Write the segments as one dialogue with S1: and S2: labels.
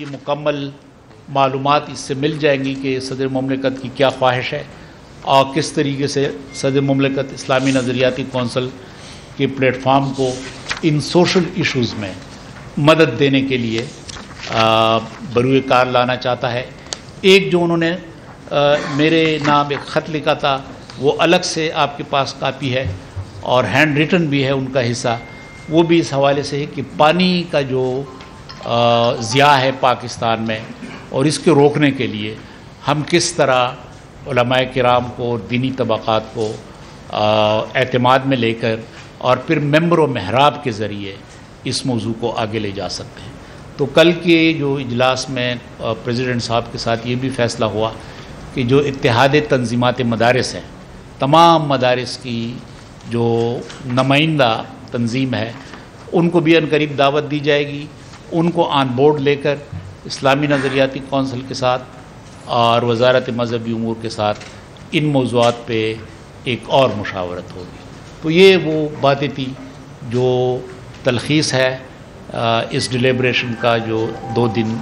S1: یہ مکمل معلومات اس سے مل جائیں گی کہ صدر مملکت کی کیا خواہش ہے اور کس طریقے سے صدر مملکت اسلامی نظریاتی کونسل کے پلیٹ فارم کو ان سوشل ایشوز میں مدد دینے کے لیے بروئے کار لانا چاہتا ہے۔ ایک جو انہوں نے میرے نام ایک خط لکھا تھا وہ الگ سے آپ کے پاس کاپی ہے اور ہینڈ ریٹن بھی ہے ان کا حصہ، وہ بھی اس حوالے سے ہے کہ پانی کا جو ضیاع ہے پاکستان میں اور اس کے روکنے کے لیے ہم کس طرح علماء کرام کو اور دینی طبقات کو اعتماد میں لے کر اور پھر ممبر و محراب کے ذریعے اس موضوع کو آگے لے جا سکتے ہیں۔ تو کل کے جو اجلاس میں پریزیڈنٹ صاحب کے ساتھ یہ بھی فیصلہ ہوا کہ جو اتحاد تنظیمات مدارس ہیں، تمام مدارس کی جو نمائندہ تنظیم ہے ان کو بھی عنقریب دعوت دی جائے گی، ان کو آن بورڈ لے کر اسلامی نظریاتی کونسل کے ساتھ اور وزارت مذہبی امور کے ساتھ ان موضوعات پہ ایک اور مشاورت ہوگی۔ تو یہ وہ باتیں تھی جو تلخیص ہے اس ڈیلیبریشن کا جو 2 دن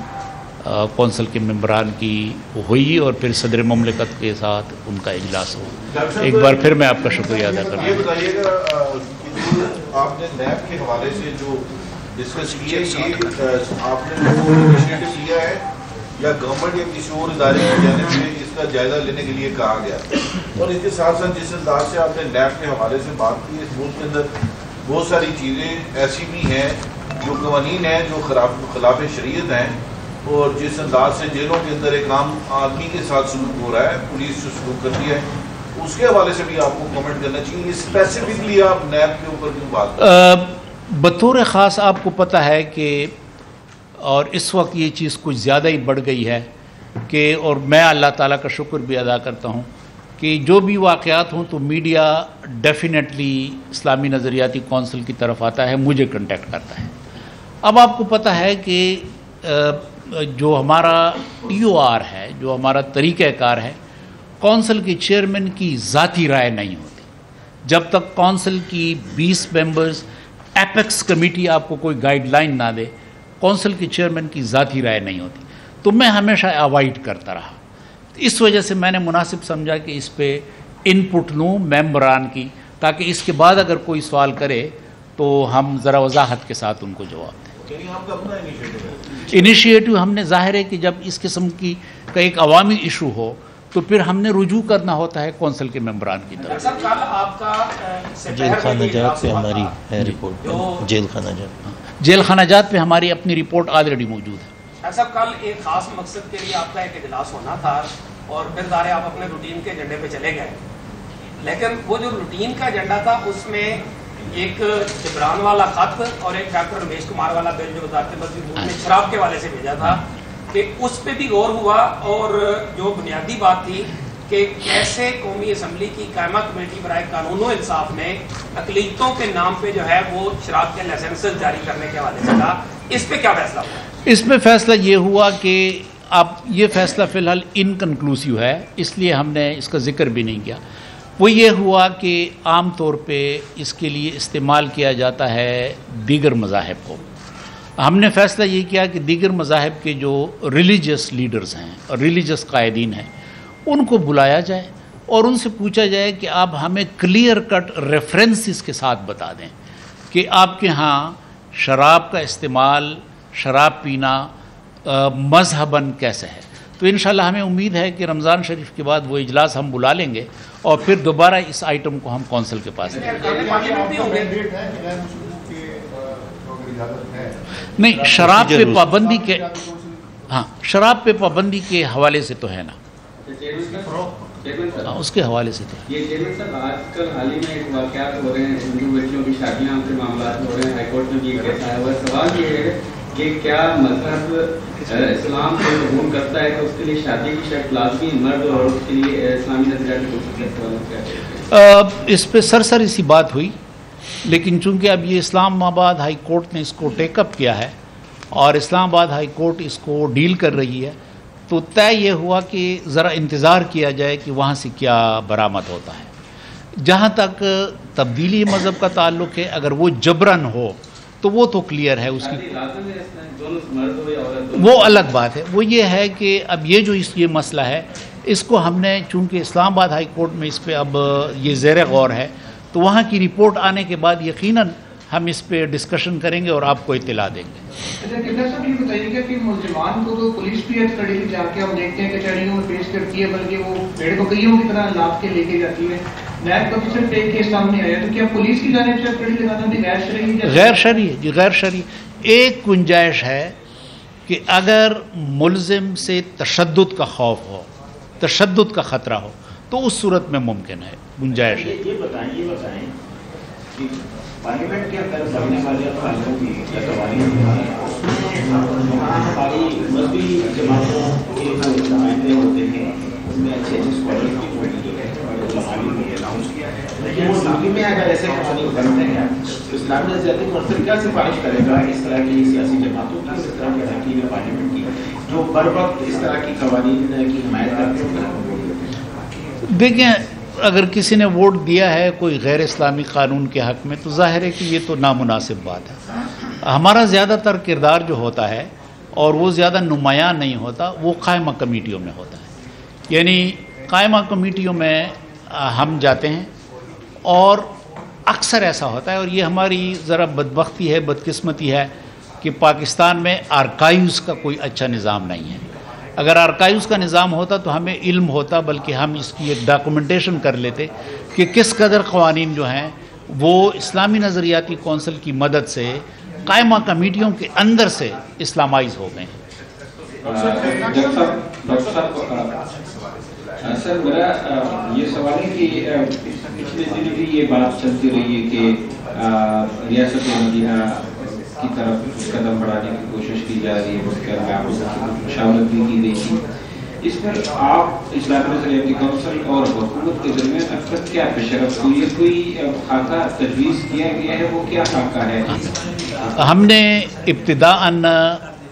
S1: کونسل کے ممبران کی ہوئی اور پھر صدر مملکت کے ساتھ ان کا اجلاس ہوا۔ ایک بار پھر میں آپ کا شکریہ ادا کرتا ہوں۔
S2: یہ بتائیے گا آپ نے نیب کے حوالے سے جو ڈسکس کیا ہے، آپ نے انیشیٹو لیا ہے یا گورنمنٹ یا کسی اور ادارے کی جانب سے اس کا جائزہ لینے کے لیے کہا گیا؟ اور اس کے ساتھ ساتھ جس انداز سے آپ نے نیب کے حوالے سے بات کی، اس ملک کے اندر بہت ساری چیزیں ایسی بھی ہیں جو قوانین ہیں جو خلاف شریعت ہیں، اور جس انداز سے جیلوں کے اندر ایک عام آدمی کے ساتھ سلوک ہو رہا ہے، پولیس جو سلوک کرتی ہے، اس کے حوالے سے بھی آپ کو کامنٹ کرنا چاہیے۔ اسپیسیفکلی آپ نیب کے اوپر کیوں بات کریں؟
S1: بطور خاص آپ کو پتہ ہے کہ اور اس وقت یہ چیز کچھ زیادہ ہی بڑھ گئی ہے کہ، اور میں اللہ تعالیٰ کا شکر بھی ادا کرتا ہوں کہ جو بھی واقعات ہوں تو میڈیا ڈیفینیٹلی اسلامی نظریاتی کونسل کی طرف آتا ہے، مجھے کنٹیکٹ کرتا ہے۔ اب آپ کو پتہ ہے کہ جو ہمارا TOR ہے، جو ہمارا طریقہ کار ہے، کونسل کے چیئرمین کی ذاتی رائے نہیں ہوتی۔ جب تک کونسل کی 20 ممبرز ایپیکس کمیٹی آپ کو کوئی گائیڈ لائن نہ دے، کونسل کے چیئرمین کی ذاتی رائے نہیں ہوتی۔ تو میں ہمیشہ اوائڈ کرتا رہا، اس وجہ سے میں نے مناسب سمجھا کہ اس پہ ان پٹ لوں ممبران کی، تاکہ اس کے بعد اگر کوئی سوال کرے تو ہم ذرا وضاحت کے ساتھ ان کو جواب دیں۔ انیشیٹو ہم نے ظاہر ہے کہ جب اس قسم کی کا ایک عوامی ایشو ہو تو پھر ہم نے رجوع کرنا ہوتا ہے کونسل کے ممبران کی طرف۔
S3: جیل خانہ جات پہ ہماری ہے رپورٹ،
S1: جیل خانہ جات پہ ہماری اپنی رپورٹ آلریڈی موجود ہے۔
S4: ڈاکٹر صاحب، کل ایک خاص مقصد کے لیے آپ کا ایک اجلاس ہونا تھا اور پھر ظاہر آپ اپنے روٹین کے ایجنڈے پہ چلے گئے، لیکن وہ جو روٹین کا ایجنڈا تھا اس میں ایک جبران والا خط اور ایک ڈاکٹر رمیش کمار والا بل جو وزارت مذہب نے شراب کے حوالے سے بھیجا تھا، کہ اس پہ بھی غور ہوا، اور جو بنیادی بات تھی کہ کیسے قومی اسمبلی کی قائمہ کمیٹی برائے قانون و انصاف نے اقلیتوں کے نام پہ جو ہے وہ شراب کے لائسنس جاری کرنے کے حوالے سے تھا، اس پہ کیا فیصلہ ہوا؟
S1: اس میں فیصلہ یہ ہوا کہ اب یہ فیصلہ فی الحال انکنکلوسیو ہے، اس لیے ہم نے اس کا ذکر بھی نہیں کیا۔ وہ یہ ہوا کہ عام طور پہ اس کے لیے استعمال کیا جاتا ہے دیگر مذاہب کو۔ ہم نے فیصلہ یہ کیا کہ دیگر مذاہب کے جو ریلیجس لیڈرز ہیں اور ریلیجس قائدین ہیں ان کو بلایا جائے اور ان سے پوچھا جائے کہ آپ ہمیں کلیئر کٹ ریفرنسز کے ساتھ بتا دیں کہ آپ کے ہاں شراب کا استعمال، شراب پینا مذہباً کیسے ہے۔ تو انشاءاللہ ہمیں امید ہے کہ رمضان شریف کے بعد وہ اجلاس ہم بلا لیں گے اور پھر دوبارہ اس آئٹم کو ہم کونسل کے پاس لیں گے۔ نہیں، شراب پہ پابندی کے، ہاں شراب پہ پابندی کے حوالے سے تو ہے نا، اس کے حوالے سے تو
S5: یہ چیئرمین صاحب آج کل حال ہی میں ایک واقعات ہو رہے ہیں، ہندو بچیوں کی شادیاں کے معاملات ہو رہے ہیں، ہائی کورٹ میں بھی کیس آیا ہوا ہے۔ سوال یہ ہے کہ کیا مذہب اسلام کو قبول کرتا ہے کہ اس کے لیے شادی کی شرط لازمی مرد اور عورت کے لیے اسلامی نظریاتی کونسل؟
S1: اس پہ سرسری سی بات ہوئی، لیکن چونکہ اب یہ اسلام آباد ہائی کورٹ نے اس کو ٹیک اپ کیا ہے اور اسلام آباد ہائی کورٹ اس کو ڈیل کر رہی ہے، تو طے یہ ہوا کہ ذرا انتظار کیا جائے کہ وہاں سے کیا برآمد ہوتا ہے۔ جہاں تک تبدیلی مذہب کا تعلق ہے، اگر وہ جبراً ہو تو وہ تو کلیئر ہے اس کی، وہ الگ بات ہے. وہ یہ ہے کہ اب یہ مسئلہ ہے، اس کو ہم نے چونکہ اسلام آباد ہائی کورٹ میں اس پہ اب یہ زیر غور ہے، تو وہاں کی رپورٹ آنے کے بعد یقیناً ہم اس پہ ڈسکشن کریں گے اور آپ کو اطلاع دیں گے.
S6: اچھا صاحب یہ بتائیے گا کہ ملزمان کو تو پولیس بھی کسٹڈی جا کے ہم دیکھتے ہیں کچہریوں میں پیش کرتی ہے، بلکہ وہ بھیڑ بکریوں کی طرح لاپ کے لے کے جاتی ہے. نیب آفیسر پہ ایک کیس سامنے آیا، تو کیا پولیس کی جانب سے کسٹڈی لگانا بھی غیر شرعی ہے؟
S1: غیر شرعی ہے جی، غیر شرعی. ایک گنجائش ہے کہ اگر ملزم سے تشدد کا خوف ہو، تشدد کا خطرہ ہو، تو اس صورت میں ممکن ہے، گنجائش ہے.
S7: یہ بتائیں کہ پارلیمنٹ کے اندر بڑھنے والے قانون کی یا قوانین ہماری مذہبی جماعتوں کے جو نمائندے ہوتے ہیں اس میں اچھے اسکالر کی جو ہے اور بھی اناؤنس کیا ہے، لیکن وہ ملک میں اگر ایسے قوانین بنتے ہیں تو اسلامی نظریاتی کونسل کیا سفارش کرے گا اس طرح کی سیاسی جماعتوں کی، اس طرح کے اراکین پارلیمنٹ کی جو بر وقت اس طرح کی قوانین کی حمایت کرتے ہیں؟
S1: دیکھیں، اگر کسی نے ووٹ دیا ہے کوئی غیر اسلامی قانون کے حق میں تو ظاہر ہے کہ یہ تو نامناسب بات ہے. ہمارا زیادہ تر کردار جو ہوتا ہے اور وہ زیادہ نمایاں نہیں ہوتا، وہ قائمہ کمیٹیوں میں ہوتا ہے. یعنی قائمہ کمیٹیوں میں ہم جاتے ہیں اور اکثر ایسا ہوتا ہے، اور یہ ہماری ذرا بدبختی ہے، بدقسمتی ہے کہ پاکستان میں آرکائیوز کا کوئی اچھا نظام نہیں ہے. اگر آرکائیوز کا نظام ہوتا تو ہمیں علم ہوتا، بلکہ ہم اس کی ایک ڈاکومنٹیشن کر لیتے کہ کس قدر قوانین جو ہیں وہ اسلامی نظریاتی کونسل کی مدد سے قائمہ کمیٹیوں کے اندر سے اسلامائز ہو گئے ہیں.
S5: سر میرا یہ سوال ہے کہ پچھلے دن بھی یہ بات چلتی رہی ہے کہ ریاست مدینہ کی طرف قدم بڑھانے کی کوشش کی جا رہی ہے، اس کے میں مشاورت بھی کی گئی تھی. اس پر آپ اسلامی نظریاتی کونسل اور حکومت کے درمیان اب تک کیا پیشرفت ہوئی ہے؟ کوئی خاکہ تجویز کیا گیا ہے؟ وہ کیا خاکہ ہے؟
S1: ہم نے ابتداءً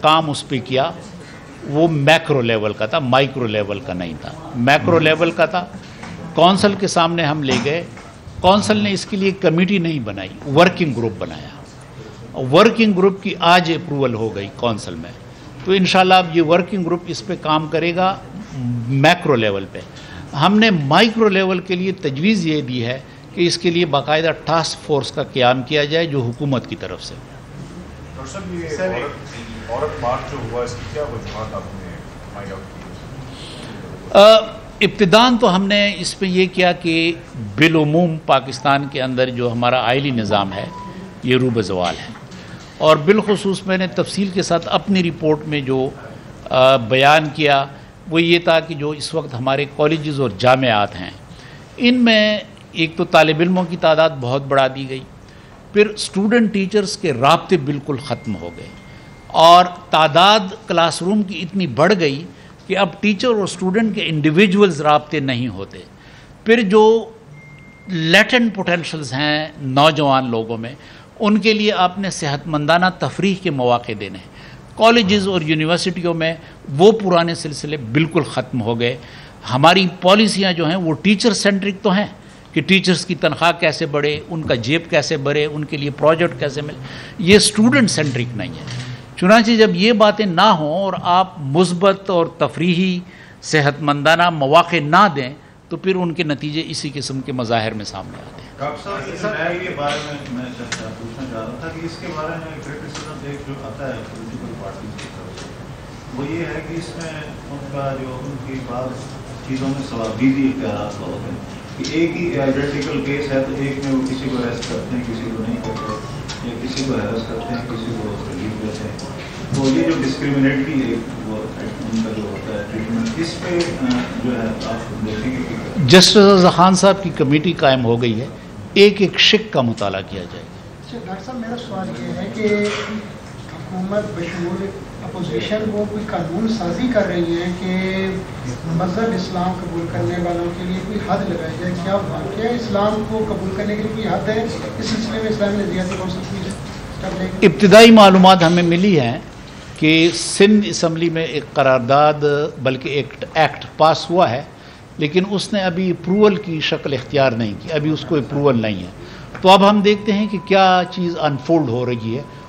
S1: کام اس پہ کیا، وہ میکرو لیول کا تھا، مائکرو لیول کا نہیں تھا. میکرو لیول کا تھا. کونسل کے سامنے ہم لے گئے، کونسل نے اس کے لیے کمیٹی نہیں بنائی، ورکنگ گروپ بنایا. ورکنگ گروپ کی آج اپروول ہو گئی کونسل میں، تو انشاءاللہ اب یہ ورکنگ گروپ اس پہ کام کرے گا میکرو لیول پہ. ہم نے مائکرو لیول کے لیے تجویز یہ دی ہے کہ اس کے لیے باقاعدہ ٹاسک فورس کا قیام کیا جائے جو حکومت کی طرف سے. ابتداءً تو ہم نے اس پہ یہ کیا کہ بالعموم پاکستان کے اندر جو ہمارا آئلی نظام ہے یہ روب زوال ہے، اور بالخصوص میں نے تفصیل کے ساتھ اپنی رپورٹ میں جو بیان کیا وہ یہ تھا کہ جو اس وقت ہمارے کالجز اور جامعات ہیں ان میں ایک تو طالب علموں کی تعداد بہت بڑھا دی گئی، پھر اسٹوڈنٹ ٹیچرز کے رابطے بالکل ختم ہو گئے، اور تعداد کلاس روم کی اتنی بڑھ گئی کہ اب ٹیچر اور اسٹوڈنٹ کے انڈیویجولز رابطے نہیں ہوتے. پھر جو لیٹنٹ پوٹینشلز ہیں نوجوان لوگوں میں، ان کے لیے آپ نے صحت مندانہ تفریح کے مواقع دینے ہیں. کالجز اور یونیورسٹیوں میں وہ پرانے سلسلے بالکل ختم ہو گئے. ہماری پالیسیاں جو ہیں وہ ٹیچر سینٹرک تو ہیں کہ ٹیچرز کی تنخواہ کیسے بڑھے، ان کا جیب کیسے بھرے، ان کے لیے پروجیکٹ کیسے ملے. یہ اسٹوڈنٹ سینٹرک نہیں ہے. چنانچہ جب یہ باتیں نہ ہوں اور آپ مثبت اور تفریحی صحت مندانہ مواقع نہ دیں تو پھر ان کے نتیجے اسی قسم کے مظاہر میں سامنے آتے ہیں.
S2: ڈاکٹر صاحب کے بارے میں پوچھنا چاہ رہا تھا کہ اس کے بارے میں کرٹیسزم ایک جو آتا ہے پولیٹیکل پارٹیز کی طرف سے، وہ یہ ہے کہ اس میں ان کا جو ان کی بعض چیزوں میں صوابدیدی اختیارات ہوتے ہیں کہ ایک ہی آئیڈینٹیکل کیس ہے تو ایک میں وہ کسی کو اریسٹ کرتے ہیں، کسی کو نہیں کرتے، یا کسی کو ہیرس کرتے ہیں، کسی کو ریلیف دیتے ہیں. تو یہ جو ڈسکریمنیٹری ہے وہ ان کا جو ہوتا ہے ٹریٹمنٹ، اس پہ جو ہے آپ دیکھیں گے کہ
S1: جسٹس رضا خان صاحب کی کمیٹی قائم ہو گئی ہے، ایک ایک شک کا مطالعہ کیا جائے گا.
S6: ڈاکٹر صاحب میرا سوال یہ ہے کہ حکومت بشمول اپوزیشن وہ کوئی قانون سازی کر رہی ہے کہ مذہب اسلام قبول کرنے والوں کے لیے کوئی حد لگائی جائے. کیا واقعہ اسلام کو قبول کرنے کے لیے کوئی حد ہے؟ اس سلسلے میں اسلامی نظریاتی کونسل کی
S1: ابتدائی معلومات ہمیں ملی ہیں کہ سندھ اسمبلی میں ایک قرارداد بلکہ ایک ایکٹ پاس ہوا ہے، لیکن اس نے ابھی اپروول کی شکل اختیار نہیں کی، ابھی اس کو اپروول نہیں ہے. تو اب ہم دیکھتے ہیں کہ کیا چیز انفولڈ ہو رہی ہے